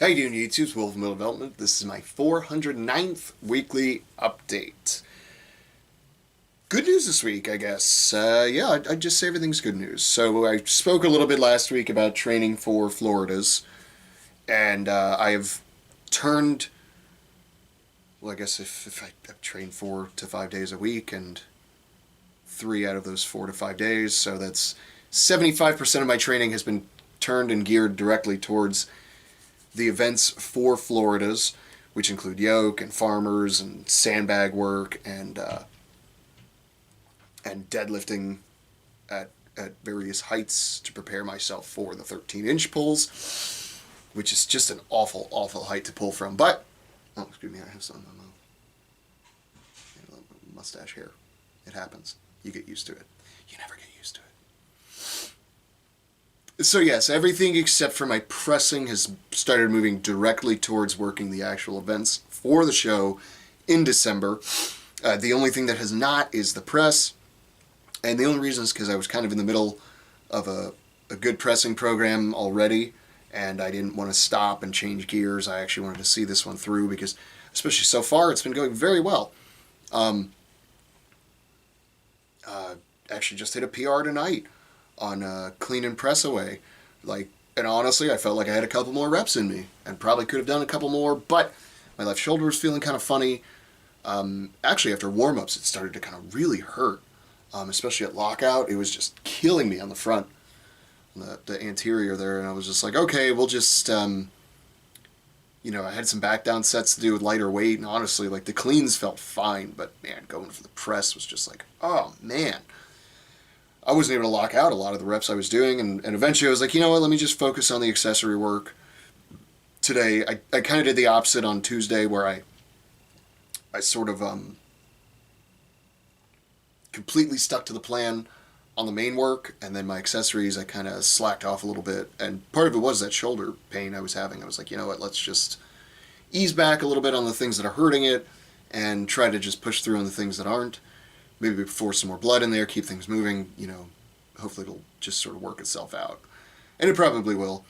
How you doing, YouTube? It's Wolf of Middle Development. This is my 409th weekly update. Good news this week, I guess. I'd just say everything's good news. So I spoke a little bit last week about training for Floridas, and I have turned, well, I guess if I've trained 4 to 5 days a week, and 3 out of those 4 to 5 days, so that's 75% of my training has been turned and geared directly towards the events for Floridas, which include yoke and farmers and sandbag work and deadlifting at various heights to prepare myself for the 13-inch pulls, which is just an awful height to pull from. But, oh, excuse me, I have some on my mouth. A little mustache hair. It happens. You get used to it. You never get used to it. So yes, everything except for my pressing has started moving directly towards working the actual events for the show in December. The only thing that has not is the press. And the only reason is because I was kind of in the middle of a good pressing program already, and I didn't want to stop and change gears. I actually wanted to see this one through because, especially so far, it's been going very well. Actually just hit a PR tonight on clean and press away. And honestly, I felt like I had a couple more reps in me and probably could have done a couple more, but my left shoulder was feeling kind of funny. Actually, after warm-ups, it started to kind of really hurt, especially at lockout. It was just killing me on the front, the anterior there, and I was just like, okay, we'll just, I had some back down sets to do with lighter weight, and honestly, like, the cleans felt fine, but man, going for the press was just like, oh man. I wasn't able to lock out a lot of the reps I was doing, and eventually I was like, you know what, let me just focus on the accessory work. Today, I kind of did the opposite on Tuesday, where I sort of completely stuck to the plan on the main work, and then my accessories I kind of slacked off a little bit, and part of it was that shoulder pain I was having. I was like, you know what, let's just ease back a little bit on the things that are hurting it, and try to just push through on the things that aren't. Maybe force some more blood in there, keep things moving, hopefully it'll just sort of work itself out. And it probably will.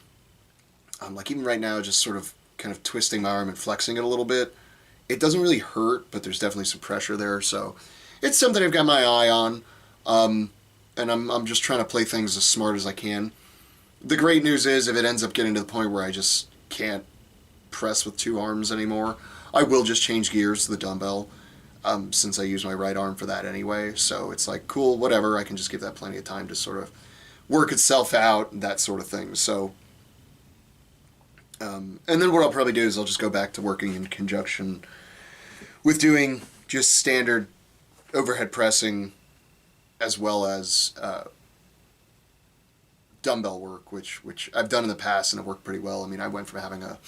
Like even right now, just sort of kind of twisting my arm and flexing it a little bit. It doesn't really hurt, but there's definitely some pressure there, so it's something I've got my eye on. And I'm just trying to play things as smart as I can. The great news is, if it ends up getting to the point where I just can't press with 2 arms anymore, I will just change gears to the dumbbell. Since I use my right arm for that anyway, so it's like, cool, whatever, I can just give that plenty of time to sort of work itself out, that sort of thing. So, and then what I'll probably do is I'll just go back to working in conjunction with doing just standard overhead pressing, as well as dumbbell work, which I've done in the past and it worked pretty well. I mean, I went from having a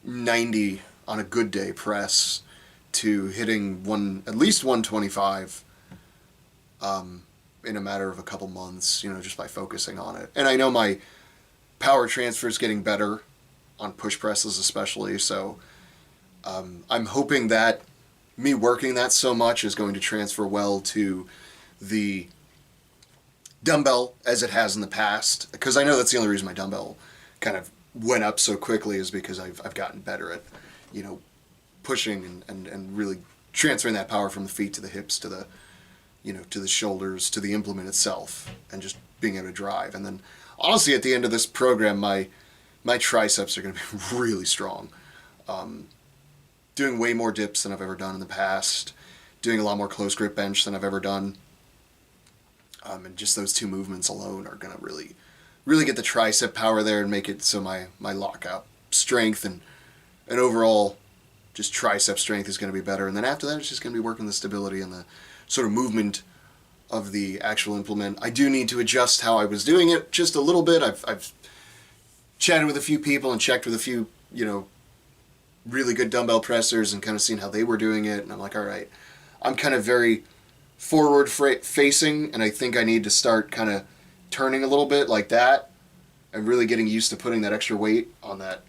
90 on a good day press to hitting at least 125 in a matter of a couple months, just by focusing on it. And I know my power transfer is getting better on push presses especially, so I'm hoping that me working that so much is going to transfer well to the dumbbell as it has in the past, because I know that's the only reason my dumbbell kind of went up so quickly is because I've gotten better at, pushing and really transferring that power from the feet to the hips to the, to the shoulders, to the implement itself, and just being able to drive. And then, honestly, at the end of this program, my triceps are going to be really strong. Doing way more dips than I've ever done in the past, doing a lot more close grip bench than I've ever done. And just those 2 movements alone are going to really get the tricep power there and make it so my lockout strength and overall just tricep strength is going to be better. And then after that, it's just going to be working the stability and the sort of movement of the actual implement. I do need to adjust how I was doing it just a little bit. I've chatted with a few people and checked with a few, really good dumbbell pressers and kind of seen how they were doing it. And I'm like, all right, I'm kind of very forward facing, and I think I need to start kind of turning a little bit like that and really getting used to putting that extra weight on that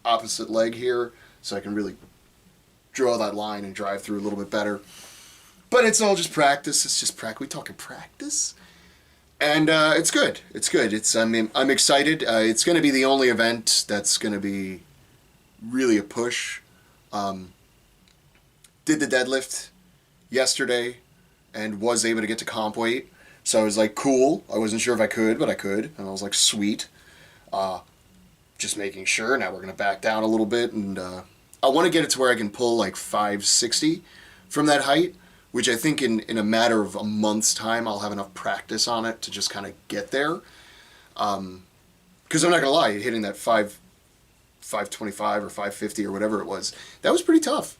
opposite leg here so I can really draw that line and drive through a little bit better. But it's all just practice. It's just practice. We talking practice? And it's good. It's good. I'm excited. It's going to be the only event that's going to be really a push. Did the deadlift yesterday and was able to get to comp weight. So I was like, cool. I wasn't sure if I could, but I could. And I was like, sweet. Just making sure. Now we're going to back down a little bit. And I want to get it to where I can pull like 560 from that height, which I think in a matter of a month's time, I'll have enough practice on it to just kind of get there. Because I'm not going to lie, hitting that 525 or 550 or whatever it was, that was pretty tough.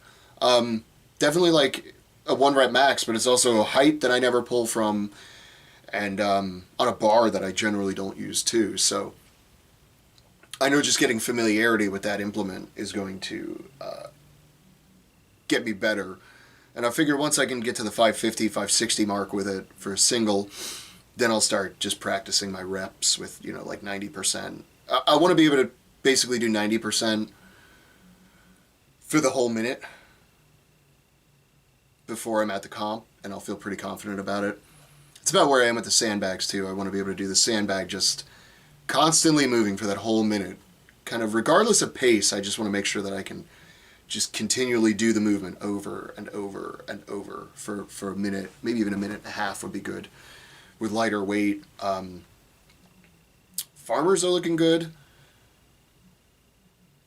Definitely like a 1 rep max, but it's also a height that I never pull from, and on a bar that I generally don't use too. So I know just getting familiarity with that implement is going to get me better. And I figure once I can get to the 550, 560 mark with it for a single, then I'll start just practicing my reps with, like 90%. I want to be able to basically do 90% for the whole minute before I'm at the comp, and I'll feel pretty confident about it. It's about where I am with the sandbags too. I want to be able to do the sandbag just constantly moving for that whole minute. Kind of regardless of pace, I just want to make sure that I can just continually do the movement over and over and over for a minute, maybe even a minute and a half would be good with lighter weight. Farmers are looking good.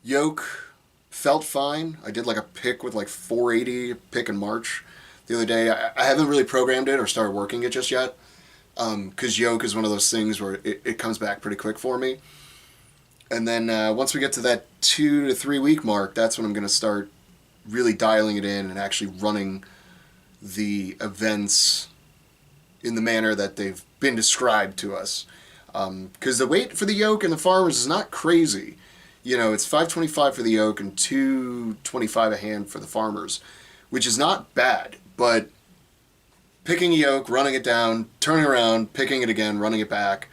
Yoke felt fine. I did like a pick with like 480 pick in March the other day. I haven't really programmed it or started working it just yet, because yoke is one of those things where it comes back pretty quick for me. And then once we get to that 2 to 3 week mark, that's when I'm going to start really dialing it in and actually running the events in the manner that they've been described to us. Because the weight for the yoke and the farmers is not crazy. It's 525 for the yoke and 225 a hand for the farmers, which is not bad. But picking a yoke, running it down, turning around, picking it again, running it back,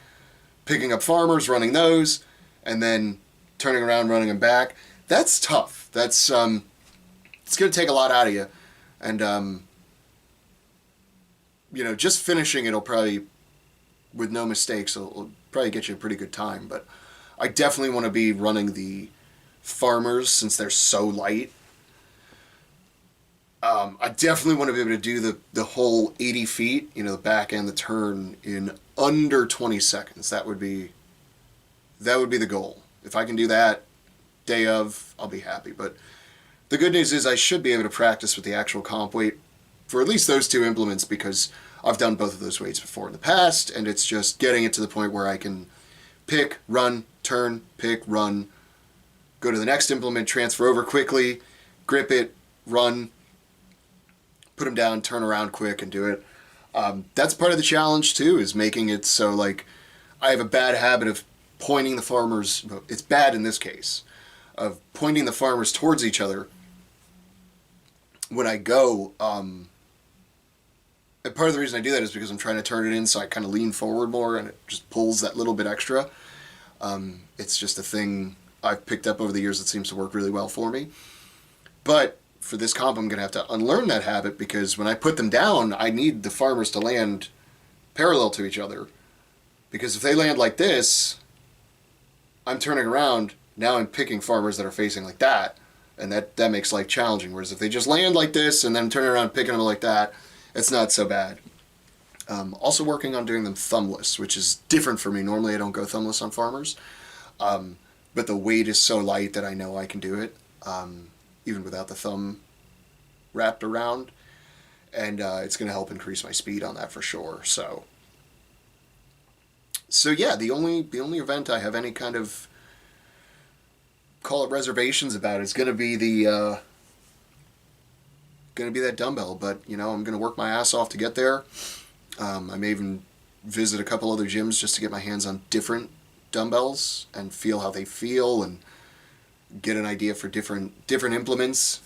picking up farmers, running those, and then turning around, running them back, that's tough. That's it's going to take a lot out of you. And, just finishing it'll probably, with no mistakes, it'll probably get you a pretty good time. But I definitely want to be running the farmers since they're so light. I definitely want to be able to do the whole 80 feet, the back and the turn in under 20 seconds. That would be the goal. If I can do that day of, I'll be happy. But the good news is I should be able to practice with the actual comp weight for at least those two implements, because I've done both of those weights before in the past, and it's just getting it to the point where I can pick, run, turn, pick, run, go to the next implement, transfer over quickly, grip it, run, put them down, turn around quick, and do it. That's part of the challenge too, is making it so like I have a bad habit of pointing the farmers, it's bad in this case, of pointing the farmers towards each other when I go. And part of the reason I do that is because I'm trying to turn it in so I kind of lean forward more, and it just pulls that little bit extra. It's just a thing I've picked up over the years that seems to work really well for me. But for this comp, I'm going to have to unlearn that habit, because when I put them down, I need the farmers to land parallel to each other. Because if they land like this, I'm turning around, now I'm picking farmers that are facing like that, and that makes life challenging. Whereas if they just land like this and then turn around picking them like that, it's not so bad. Also working on doing them thumbless, which is different for me. Normally I don't go thumbless on farmers, but the weight is so light that I know I can do it, even without the thumb wrapped around, and it's going to help increase my speed on that for sure. So yeah, the only event I have any kind of, call it reservations about, is going to be that dumbbell. But I'm going to work my ass off to get there. I may even visit a couple other gyms just to get my hands on different dumbbells and feel how they feel, and get an idea for different implements.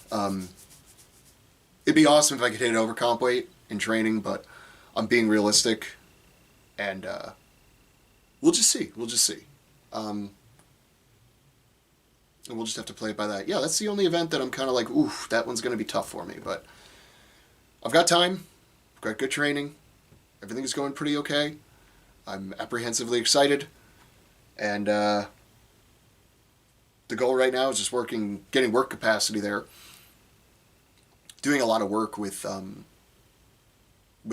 It'd be awesome if I could hit over comp weight in training, but I'm being realistic, and we'll just see. And we'll just have to play it by that. Yeah, that's the only event that I'm kind of like, oof, that one's going to be tough for me. But I've got time. I've got good training. Everything's going pretty okay. I'm apprehensively excited. And the goal right now is just getting work capacity there, doing a lot of work with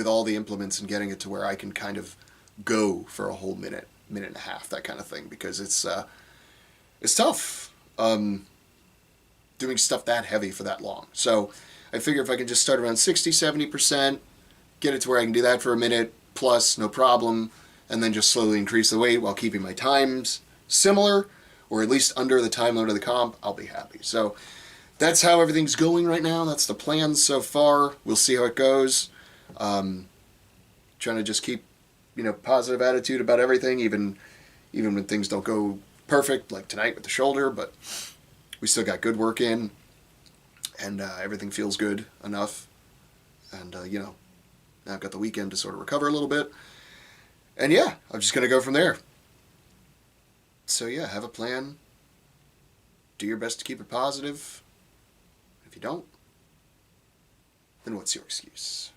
all the implements and getting it to where I can kind of go for a whole minute and a half, that kind of thing, because it's tough doing stuff that heavy for that long. So I figure if I can just start around 60-70%, get it to where I can do that for a minute plus, no problem, and then just slowly increase the weight while keeping my times similar, or at least under the time limit of the comp, I'll be happy. So that's how everything's going right now. That's the plan so far. We'll see how it goes. Trying to just keep, positive attitude about everything, even when things don't go perfect, like tonight with the shoulder, but we still got good work in, and everything feels good enough. And, now I've got the weekend to sort of recover a little bit. And yeah, I'm just going to go from there. So yeah, have a plan. Do your best to keep it positive. If you don't, then what's your excuse?